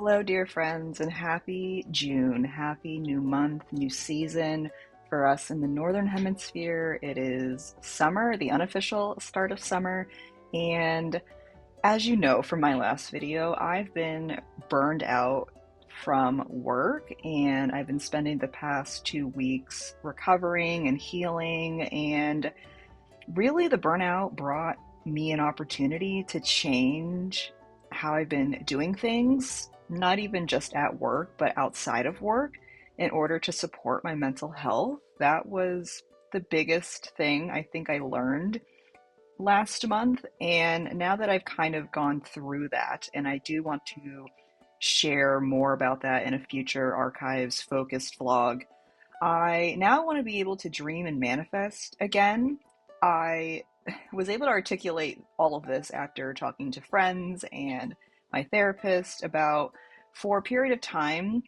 Hello, dear friends, and happy June. Happy new month, new season. For us in the Northern Hemisphere, it is summer, the unofficial start of summer. And as you know from my last video, I've been burned out from work, and I've been spending the past 2 weeks recovering and healing. And really, the burnout brought me an opportunity to change how I've been doing things, not even just at work, but outside of work, in order to support my mental health. That was the biggest thing I think I learned last month. And now that I've kind of gone through that, and I do want to share more about that in a future archives focused vlog, I now want to be able to dream and manifest again. I was able to articulate all of this after talking to friends and my therapist about, for a period of time,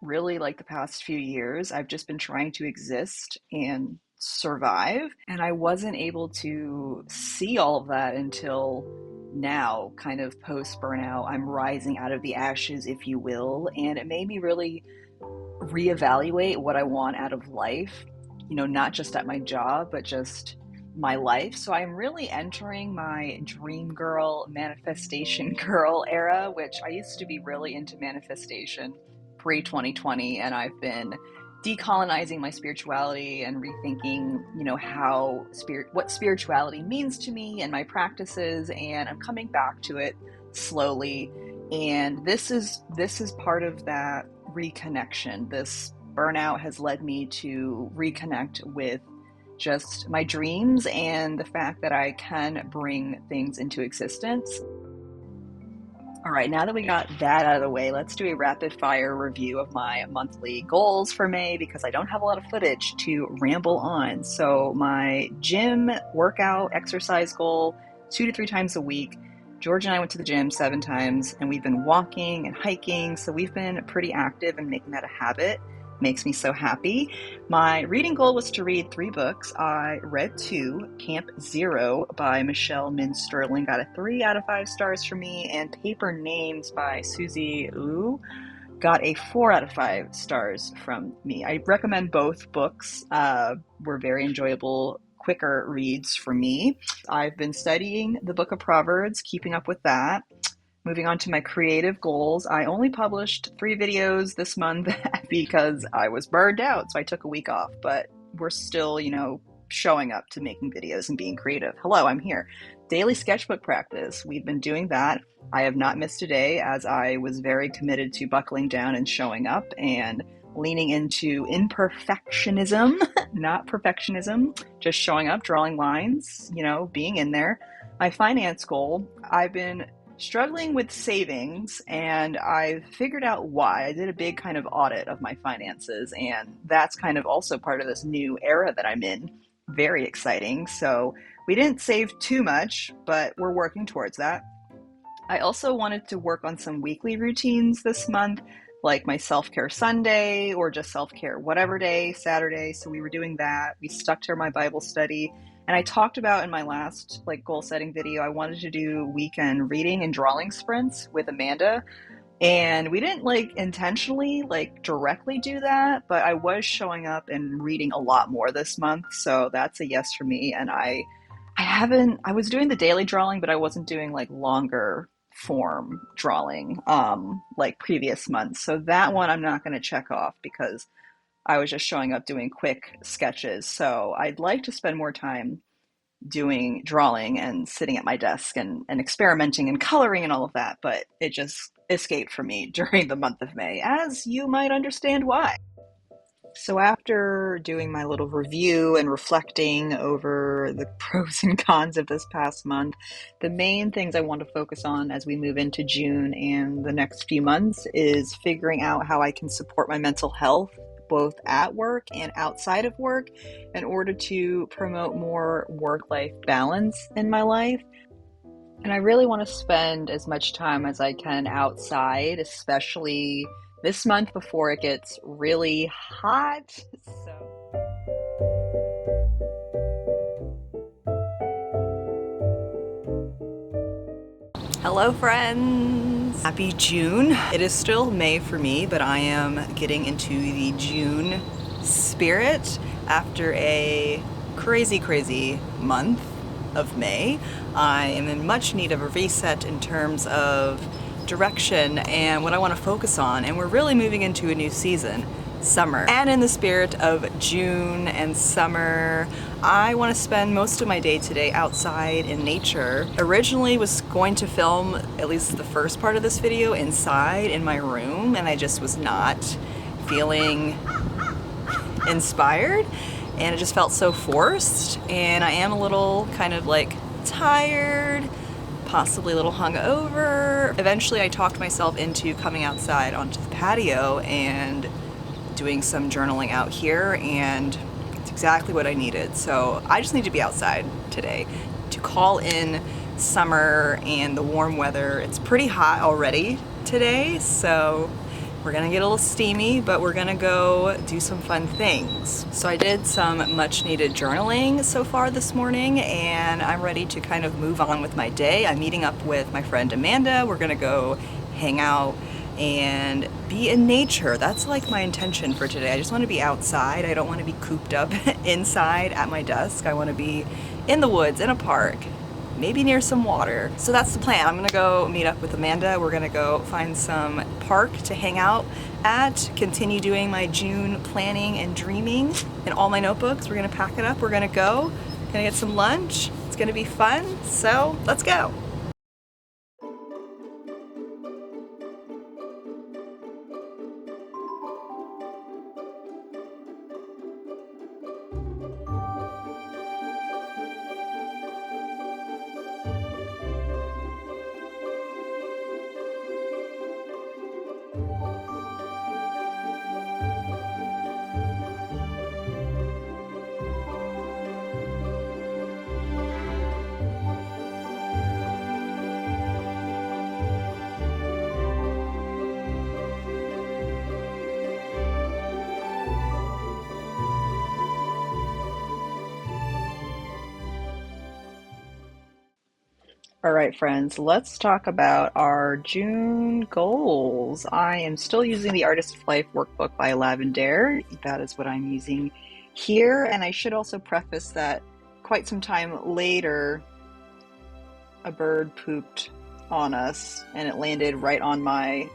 really like the past few years, I've just been trying to exist and survive. And I wasn't able to see all of that until now, kind of post burnout. I'm rising out of the ashes, if you will. And it made me really reevaluate what I want out of life, not just at my job, but just my life. So I'm really entering my dream girl, manifestation girl era, which I used to be really into manifestation pre 2020. And I've been decolonizing my spirituality and rethinking, what spirituality means to me and my practices. And I'm coming back to it slowly. And this is part of that reconnection. This burnout has led me to reconnect with just my dreams and the fact that I can bring things into existence. All right, now that we got that out of the way, let's do a rapid fire review of my monthly goals for May, because I don't have a lot of footage to ramble on. So my gym workout exercise goal, 2 to 3 times a week. George and I went to the gym 7 times, and we've been walking and hiking, so we've been pretty active and making that a habit. Makes me so happy. My reading goal was to read 3 books. I read 2. Camp Zero by Michelle Min Sterling got a 3 out of 5 stars for me, and Paper Names by Susie Liu got a 4 out of 5 stars from me. I recommend both books. Were very enjoyable, quicker reads for me. I've been studying the Book of Proverbs, keeping up with that. Moving on to my creative goals, I only published 3 videos this month because I was burned out, so I took a week off, but we're still, showing up to making videos and being creative. Hello, I'm here. Daily sketchbook practice. We've been doing that. I have not missed a day, as I was very committed to buckling down and showing up and leaning into imperfectionism, not perfectionism, just showing up, drawing lines, being in there. My finance goal, I've been struggling with savings, and I've figured out why. I did a big kind of audit of my finances, and that's kind of also part of this new era that I'm in. Very exciting. So we didn't save too much, but we're working towards that. I also wanted to work on some weekly routines this month, like my self-care Sunday or just self-care whatever day, Saturday. So we were doing that. We stuck to my Bible study. And I talked about in my last goal setting video, I wanted to do weekend reading and drawing sprints with Amanda. And we didn't intentionally directly do that, but I was showing up and reading a lot more this month. So that's a yes for me. And I was doing the daily drawing, but I wasn't doing longer form drawing like previous months. So that one I'm not going to check off because I was just showing up doing quick sketches. So I'd like to spend more time doing drawing and sitting at my desk and experimenting and coloring and all of that, but it just escaped from me during the month of May, as you might understand why. So after doing my little review and reflecting over the pros and cons of this past month, the main things I want to focus on as we move into June and the next few months is figuring out how I can support my mental health both at work and outside of work in order to promote more work-life balance in my life. And I really want to spend as much time as I can outside, especially this month before it gets really hot. Hello friends! Happy June. It is still May for me, but I am getting into the June spirit after a crazy month of May. I am in much need of a reset in terms of direction and what I want to focus on, and we're really moving into a new season. Summer. And in the spirit of June and summer, I want to spend most of my day today outside in nature. Originally was going to film at least the first part of this video inside in my room, and I just was not feeling inspired, and it just felt so forced, and I am a little kind of like tired, possibly a little hungover. Eventually I talked myself into coming outside onto the patio and doing some journaling out here, and it's exactly what I needed. So I just need to be outside today to call in summer and the warm weather. It's pretty hot already today, so we're gonna get a little steamy, but we're gonna go do some fun things. So I did some much needed journaling so far this morning, and I'm ready to kind of move on with my day. I'm meeting up with my friend Amanda. We're gonna go hang out and be in nature. That's like my intention for today. I just want to be outside. I don't want to be cooped up inside at my desk. I want to be in the woods, in a park, maybe near some water. So that's the plan. I'm gonna go meet up with Amanda. We're gonna go find some park to hang out at, continue doing my June planning and dreaming in all my notebooks. We're gonna pack it up. We're gonna get some lunch. It's gonna be fun. So let's go. All right, friends, let's talk about our June goals. I am still using the Artist of Life workbook by Lavender. That is what I'm using here. And I should also preface that quite some time later, a bird pooped on us and it landed right on my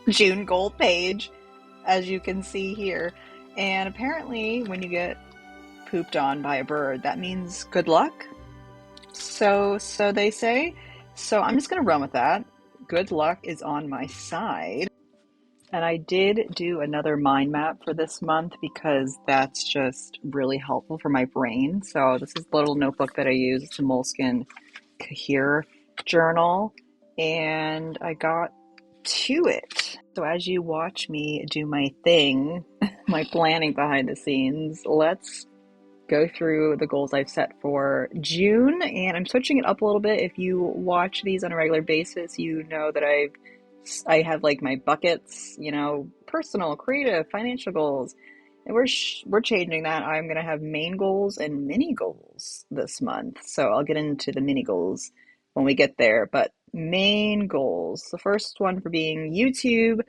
June goal page, as you can see here. And apparently when you get pooped on by a bird, that means good luck. So they say. So I'm just going to run with that. Good luck is on my side. And I did do another mind map for this month because that's just really helpful for my brain. So this is the little notebook that I use. It's a Moleskine Kahir journal, and I got to it. So as you watch me do my thing, my planning behind the scenes, let's go through the goals I've set for June, and I'm switching it up a little bit. If you watch these on a regular basis, you know that I have like my buckets, personal, creative, financial goals, and we're changing that. I'm gonna have main goals and mini goals this month, so I'll get into the mini goals when we get there. But main goals, the first one for being YouTube.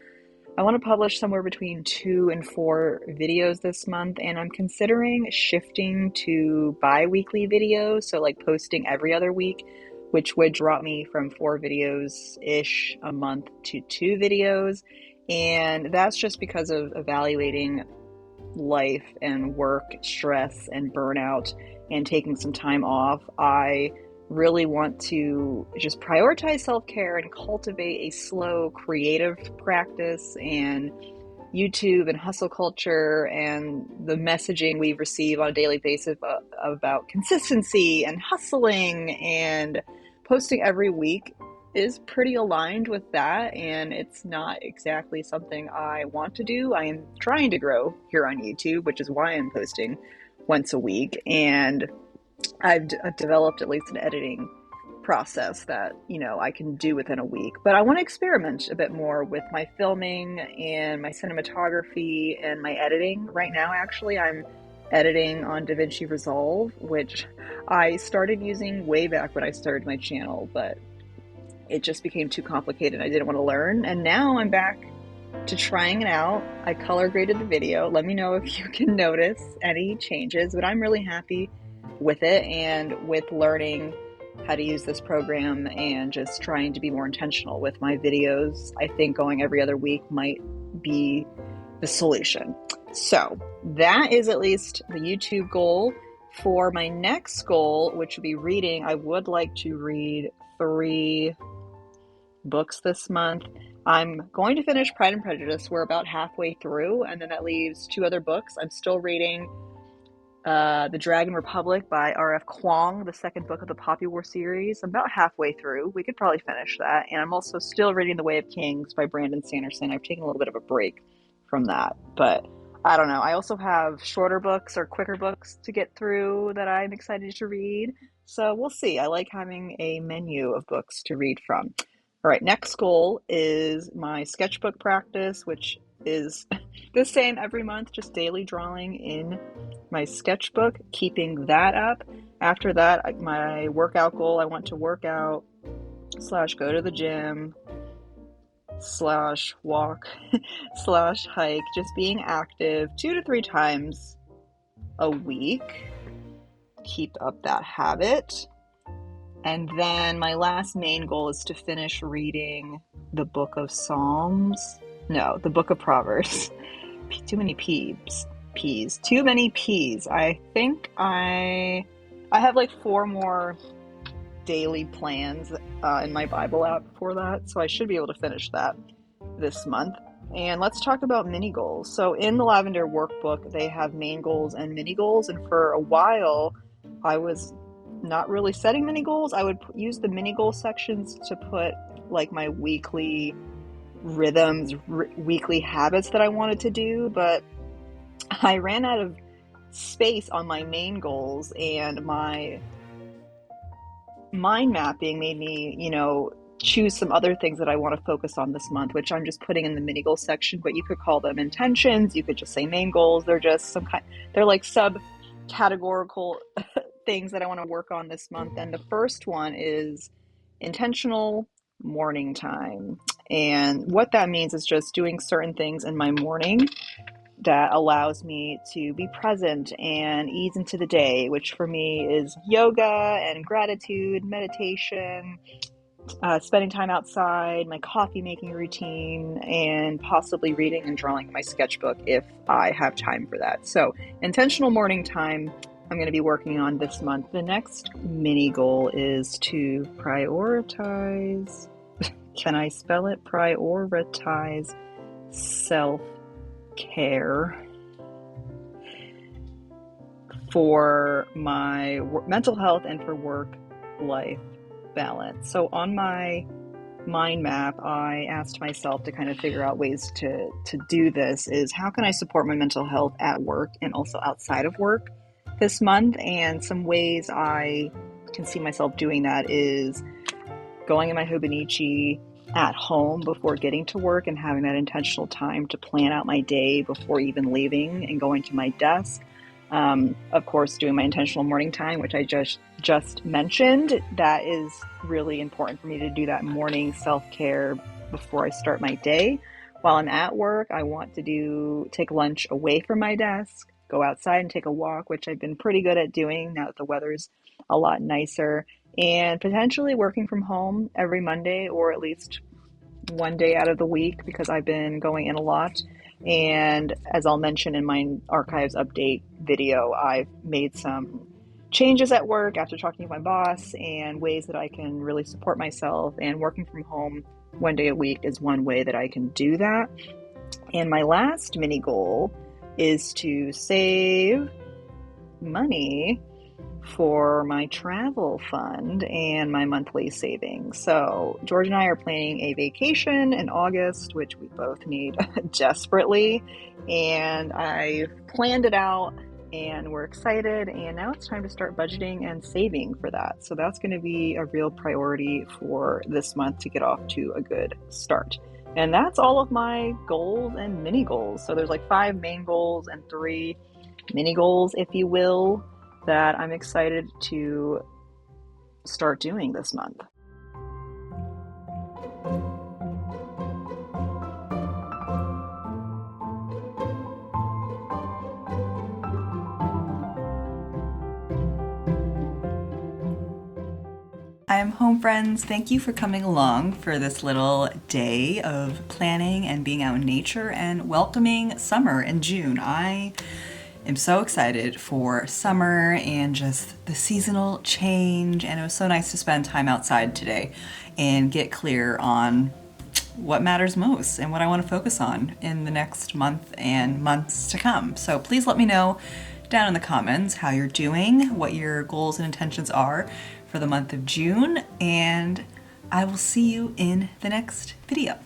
I want to publish somewhere between 2 and 4 videos this month, and I'm considering shifting to bi-weekly videos, so like posting every other week, which would drop me from 4 videos-ish a month to 2 videos, and that's just because of evaluating life and work stress and burnout and taking some time off. I really want to just prioritize self-care and cultivate a slow creative practice, and YouTube and hustle culture and the messaging we receive on a daily basis about consistency and hustling and posting every week is pretty aligned with that, and it's not exactly something I want to do. I am trying to grow here on YouTube, which is why I'm posting once a week, and I've developed at least an editing process that, I can do within a week. But I want to experiment a bit more with my filming and my cinematography and my editing. Right now, actually, I'm editing on DaVinci Resolve, which I started using way back when I started my channel, but it just became too complicated. I didn't want to learn. And now I'm back to trying it out. I color graded the video. Let me know if you can notice any changes, but I'm really happy with it and with learning how to use this program and just trying to be more intentional with my videos. I think going every other week might be the solution. So that is at least the YouTube goal. For my next goal, which would be reading, I would like to read 3 books this month. I'm going to finish Pride and Prejudice. We're about halfway through, and then that leaves 2 other books. I'm still reading The Dragon Republic by R.F. Kuang, the second book of the Poppy War series. I'm about halfway through. We could probably finish that. And I'm also still reading The Way of Kings by Brandon Sanderson. I've taken a little bit of a break from that, but I don't know. I also have shorter books or quicker books to get through that I'm excited to read. So we'll see. I like having a menu of books to read from. All right, next goal is my sketchbook practice, which is the same every month, just daily drawing in my sketchbook, keeping that up. After that, my workout goal, I want to work out / go to the gym / walk / hike, just being active 2 to 3 times a week. Keep up that habit. And then my last main goal is to finish reading the book of Psalms. No, the book of Proverbs. Too many P's. Too many P's. I think I have like 4 more daily plans in my Bible app for that, so I should be able to finish that this month. And let's talk about mini goals. So in the Lavender workbook, they have main goals and mini goals, and for a while I was not really setting mini goals. I would use the mini goal sections to put like my weekly rhythms, weekly habits that I wanted to do, but I ran out of space on my main goals, and my mind mapping made me, choose some other things that I want to focus on this month, which I'm just putting in the mini goal section, but you could call them intentions. You could just say main goals. They're just they're like sub-categorical things that I want to work on this month. And the first one is intentional morning time. And what that means is just doing certain things in my morning that allows me to be present and ease into the day, which for me is yoga and gratitude, meditation, spending time outside, my coffee making routine, and possibly reading and drawing in my sketchbook if I have time for that. So intentional morning time I'm going to be working on this month. The next mini goal is to prioritize, can I spell it? Prioritize self-care for my mental health and for work-life balance. So on my mind map, I asked myself to kind of figure out ways to do this is how can I support my mental health at work and also outside of work this month? And some ways I can see myself doing that is going in my Hobonichi at home before getting to work and having that intentional time to plan out my day before even leaving and going to my desk. Of course, doing my intentional morning time, which I just mentioned, that is really important for me to do that morning self-care before I start my day. While I'm at work, I want to take lunch away from my desk, go outside and take a walk, which I've been pretty good at doing now that the weather's a lot nicer, and potentially working from home every Monday or at least one day out of the week because I've been going in a lot. And as I'll mention in my archives update video, I've made some changes at work after talking to my boss and ways that I can really support myself, and working from home one day a week is one way that I can do that. And my last mini goal is to save money for my travel fund and my monthly savings. So George and I are planning a vacation in August, which we both need desperately. And I've planned it out and we're excited. And now it's time to start budgeting and saving for that. So that's going to be a real priority for this month to get off to a good start. And that's all of my goals and mini goals. So there's like 5 main goals and 3 mini goals, if you will, that I'm excited to start doing this month. I'm home, friends. Thank you for coming along for this little day of planning and being out in nature and welcoming summer in June. I am so excited for summer and just the seasonal change, and it was so nice to spend time outside today and get clear on what matters most and what I want to focus on in the next month and months to come. So please let me know down in the comments how you're doing, what your goals and intentions are for the month of June, and I will see you in the next video.